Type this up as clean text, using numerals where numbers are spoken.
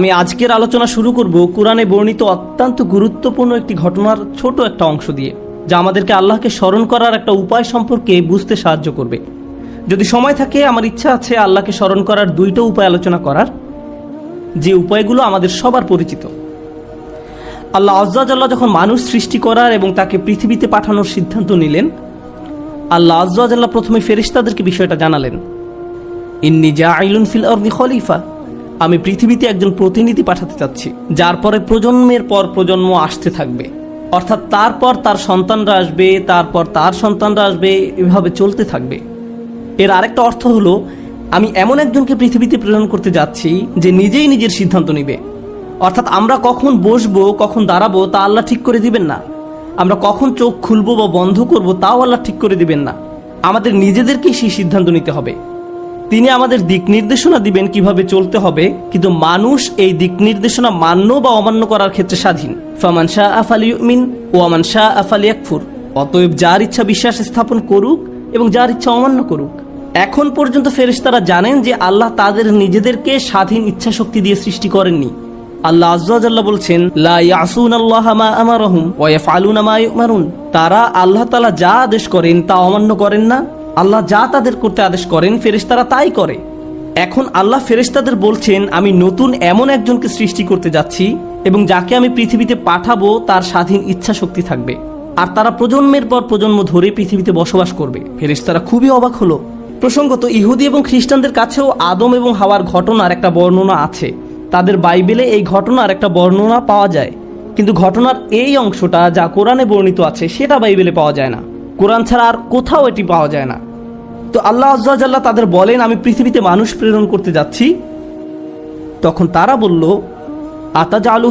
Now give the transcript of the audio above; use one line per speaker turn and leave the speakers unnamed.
আমি আজকের আলোচনা শুরু করব কোরআনে বর্ণিত অত্যন্ত গুরুত্বপূর্ণ একটি ঘটনার ছোট একটা অংশ দিয়ে, যা আমাদেরকে আল্লাহকে স্মরণ করার একটা উপায় সম্পর্কে বুঝতে সাহায্য করবে। যদি সময় থাকে আমার ইচ্ছা আছে আল্লাহকে স্মরণ করার দুইটা উপায় আলোচনা করার, যে উপায়গুলো আমাদের সবার পরিচিত। আল্লাহ আজ্জা জাল্লাহ যখন মানুষ সৃষ্টি করার এবং তাকে পৃথিবীতে পাঠানোর সিদ্ধান্ত নিলেন, আল্লাহ আজ্জা জাল্লাহ প্রথমে ফেরেশতাদেরকে বিষয়টা জানালেন, ইন্নী জাইলুন ফিল আরদি খলিফা, আমি পৃথিবীতে একজন প্রতিনিধি পাঠাতে চাচ্ছি, যার পরে প্রজন্মের পর প্রজন্ম আসতে থাকবে, অর্থাৎ তারপর তার সন্তানরা আসবে, তারপর তার সন্তানরা আসবে, এভাবে চলতে থাকবে। এর আরেকটা অর্থ হলো, আমি এমন একজনকে পৃথিবীতে প্রেরণ করতে যাচ্ছি যে নিজেই নিজের সিদ্ধান্ত নিবে। অর্থাৎ আমরা কখন বসবো, কখন দাঁড়াবো তা আল্লাহ ঠিক করে দিবেন না, আমরা কখন চোখ খুলবো বা বন্ধ করবো তাও আল্লাহ ঠিক করে দিবেন না, আমাদের নিজেদেরকেই সেই সিদ্ধান্ত নিতে হবে। তিনি আমাদের দিক নির্দেশনা দিবেন কিভাবে চলতে হবে, কিন্তু মানুষ এই দিক নির্দেশনা মান্য বা অমান্য করার ক্ষেত্রে স্বাধীন। ফামান শাআ ফালিউমিন ওয়া মান শাআ ফালিয়াকফুর, অতএব যার ইচ্ছা বিশ্বাস স্থাপন করুক এবং যার ইচ্ছা অমান্য করুক। এখন পর্যন্ত ফেরেশতারা জানেন যে আল্লাহ তাদের নিজেদেরকে স্বাধীন ইচ্ছা শক্তি দিয়ে সৃষ্টি করেননি। আল্লাহ আজ্জা জাল্লাহ বলছেন, লা ইয়াসুনাল্লাহা মা আমারহুম ওয়া ইয়াফআলুনা মা ইউমারুন, তারা আল্লাহ তাআলা যা আদেশ করেন তা অমান্য করেন না, আল্লাহ যা তাদের করতে আদেশ করেন ফেরেশতারা তাই করে। এখন আল্লাহ ফেরেশতাদের বলছেন, আমি নতুন এমন একজনকে সৃষ্টি করতে যাচ্ছি এবং যাকে আমি পৃথিবীতে পাঠাবো তার স্বাধীন ইচ্ছা শক্তি থাকবে, আর তারা প্রজন্মের পর প্রজন্ম ধরে পৃথিবীতে বসবাস করবে। ফেরেশতারা খুবই অবাক হলো। প্রসঙ্গত, ইহুদি এবং খ্রিস্টানদের কাছেও আদম এবং হাওয়ার ঘটনার একটা বর্ণনা আছে, তাদের বাইবেলে এই ঘটনার একটা বর্ণনা পাওয়া যায়, কিন্তু ঘটনার এই অংশটা যা কোরআনে বর্ণিত আছে সেটা বাইবেলে পাওয়া যায় না, কোরআন ছাড়া আর কোথাও এটি পাওয়া যায় না। তো আল্লাহ আজ্জা জাল্লাহ তাদের বলেন, আমি পৃথিবীতে মানুষ প্রেরণ করতে যাচ্ছি। তখন তারা বলল, আতাজালু